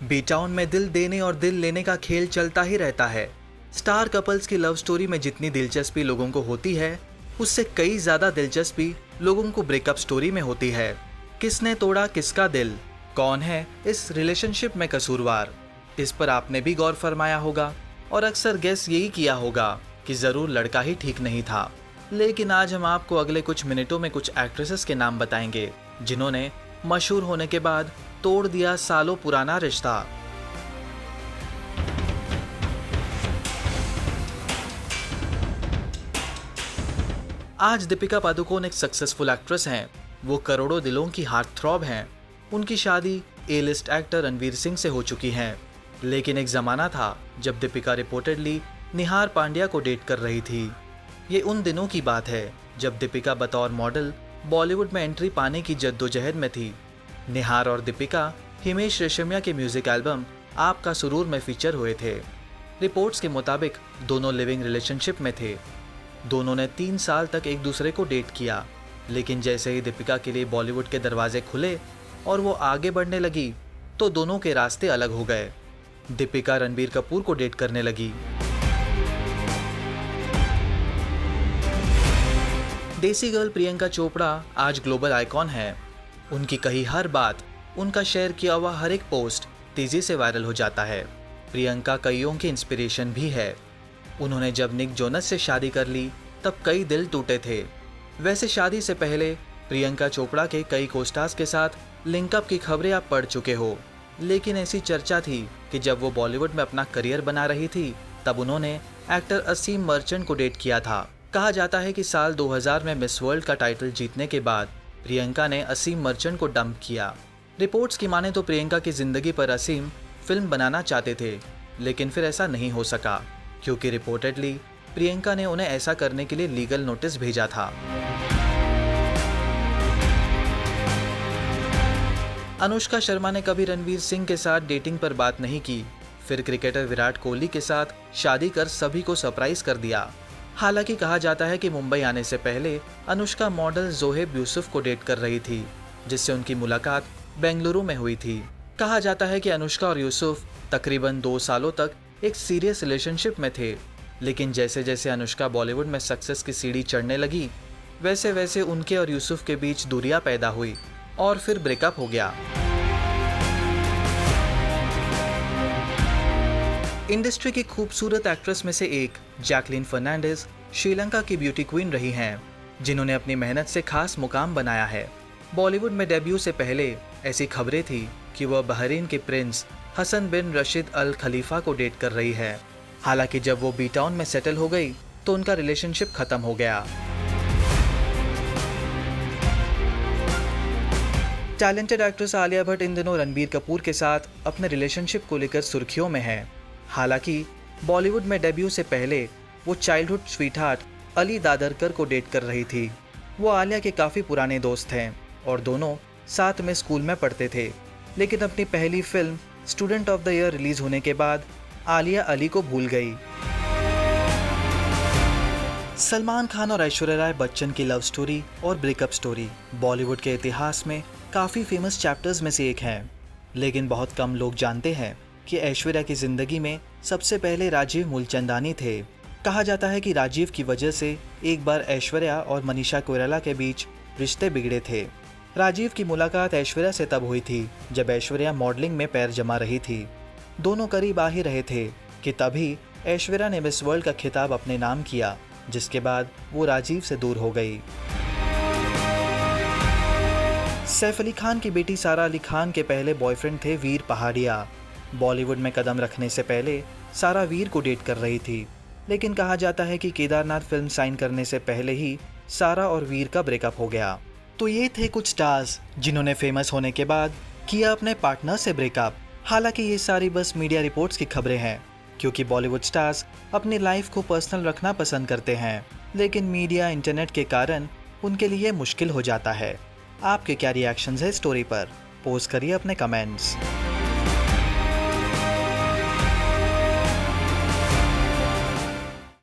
B town में दिल देने और दिल लेने का खेल चलता ही रहता है। स्टार कपल्स की लव स्टोरी में जितनी दिलचस्पी लोगों को होती है, उससे कई ज्यादा दिलचस्पी लोगों को ब्रेकअप स्टोरी में होती है। किसने तोड़ा किसका दिल, कौन है इस रिलेशनशिप में कसूरवार, इस पर आपने भी गौर फरमाया होगा और अक्सर गेस यही किया होगा कि जरूर लड़का ही ठीक नहीं था। लेकिन आज हम आपको अगले कुछ मिनटों में कुछ एक्ट्रेसेस के नाम बताएंगे जिन्होंने मशहूर होने के बाद तोड़ दिया सालों पुराना रिश्ता। आज दीपिका पादुकोण एक सक्सेसफुल एक्ट्रेस हैं। वो करोड़ों दिलों की हार्ट थ्रॉब हैं। उनकी शादी ए लिस्ट एक्टर रणवीर सिंह से हो चुकी है। लेकिन एक जमाना था जब दीपिका रिपोर्टेडली निहार पांड्या को डेट कर रही थी। ये उन दिनों की बात है जब दीपिका बतौर मॉडल बॉलीवुड में एंट्री पाने की जद्दोजहद में थी। निहार और दीपिका हिमेश रेशमिया के म्यूजिक एल्बम आपका सुरूर में फीचर हुए थे। रिपोर्ट्स के मुताबिक दोनों लिविंग रिलेशनशिप में थे। दोनों ने 3 साल तक एक दूसरे को डेट किया, लेकिन जैसे ही दीपिका के लिए बॉलीवुड के दरवाजे खुले और वो आगे बढ़ने लगी तो दोनों के रास्ते अलग हो गए। दीपिका रणबीर कपूर को डेट करने लगी। देसी गर्ल प्रियंका चोपड़ा आज ग्लोबल आइकॉन है। उनकी कही हर बात, उनका शेयर किया हुआ हर एक पोस्ट तेजी से वायरल हो जाता है। प्रियंका कईयों की इंस्पिरेशन भी है। उन्होंने जब निक जोनस से शादी कर ली तब कई दिल टूटे थे। वैसे शादी से पहले प्रियंका चोपड़ा के कई कोस्टार्स के साथ लिंकअप की खबरें आप पढ़ चुके हो। लेकिन ऐसी चर्चा थी कि जब वो बॉलीवुड में अपना करियर बना रही थी तब उन्होंने एक्टर असीम मर्चेंट को डेट किया था। कहा जाता है कि साल 2000 में मिस वर्ल्ड का टाइटल जीतने के बाद प्रियंका ने असीम मर्चेंट को डंप किया। रिपोर्ट्स की माने तो प्रियंका की जिंदगी पर असीम फिल्म बनाना चाहते थे, लेकिन फिर ऐसा नहीं हो सका क्योंकि रिपोर्टेडली प्रियंका ने उन्हें ऐसा करने के लिए लीगल नोटिस भेजा था। अनुष्का शर्मा ने कभी रणवीर सिंह के साथ डेटिंग पर बात नहीं की, फिर क्रिकेटर विराट कोहली के साथ शादी कर सभी को सरप्राइज कर दिया। हालांकि कहा जाता है कि मुंबई आने से पहले अनुष्का मॉडल जोहेब यूसुफ को डेट कर रही थी, जिससे उनकी मुलाकात बेंगलुरु में हुई थी। कहा जाता है कि अनुष्का और यूसुफ तकरीबन 2 सालों तक एक सीरियस रिलेशनशिप में थे, लेकिन जैसे जैसे अनुष्का बॉलीवुड में सक्सेस की सीढ़ी चढ़ने लगी वैसे वैसे उनके और यूसुफ के बीच दूरियां पैदा हुई और फिर ब्रेकअप हो गया। इंडस्ट्री की खूबसूरत एक्ट्रेस में से एक जैकलीन फर्नांडिस श्रीलंका की ब्यूटी क्वीन रही हैं, जिन्होंने अपनी मेहनत से खास मुकाम बनाया है। बॉलीवुड में डेब्यू से पहले ऐसी खबरें थी कि वह बहरीन के प्रिंस हसन बिन रशीद अल खलीफा को डेट कर रही है। हालांकि जब वो बी टाउन में सेटल हो गई तो उनका रिलेशनशिप खत्म हो गया। टैलेंटेड एक्ट्रेस आलिया भट्ट इन दिनों रणबीर कपूर के साथ अपने रिलेशनशिप को लेकर सुर्खियों में है। हालांकि बॉलीवुड में डेब्यू से पहले वो चाइल्डहुड स्वीटहार्ट अली दादरकर को डेट कर रही थी। वो आलिया के काफ़ी पुराने दोस्त हैं और दोनों साथ में स्कूल में पढ़ते थे। लेकिन अपनी पहली film student of the year release होने के बाद आलिया अली को भूल गई। सलमान खान और ऐश्वर्या राय बच्चन की लव स्टोरी और ब्रेकअप स्टोरी बॉलीवुड के इतिहास में काफ़ी फेमस चैप्टर्स में से एक है। लेकिन बहुत कम लोग जानते हैं कि ऐश्वर्या की जिंदगी में सबसे पहले राजीव मूलचंदानी थे। कहा जाता है कि राजीव की वजह से एक बार ऐश्वर्या और मनीषा कोइराला के बीच रिश्ते बिगड़े थे। राजीव की मुलाकात ऐश्वर्या से तब हुई थी जब ऐश्वर्या मॉडलिंग में पैर जमा रही थी। दोनों करीब आ ही रहे थे कि तभी ऐश्वर्या ने मिस वर्ल्ड का खिताब अपने नाम किया, जिसके बाद वो राजीव से दूर हो गई। सैफ अली खान की बेटी सारा अली खान के पहले बॉयफ्रेंड थे वीर पहाड़िया। बॉलीवुड में कदम रखने से पहले सारा वीर को डेट कर रही थी, लेकिन कहा जाता है कि केदारनाथ फिल्म साइन करने से पहले ही सारा और वीर का ब्रेकअप हो गया। तो ये थे कुछ स्टार्स जिन्होंने फेमस होने के बाद किया अपने पार्टनर से ब्रेकअप। हालांकि ये सारी बस मीडिया रिपोर्ट्स की खबरें हैं, क्योंकि बॉलीवुड स्टार्स अपनी लाइफ को पर्सनल रखना पसंद करते हैं, लेकिन मीडिया इंटरनेट के कारण उनके लिए मुश्किल हो जाता है। आपके क्या रिएक्शंस है स्टोरी पर? पोस्ट करिए अपने कमेंट्स।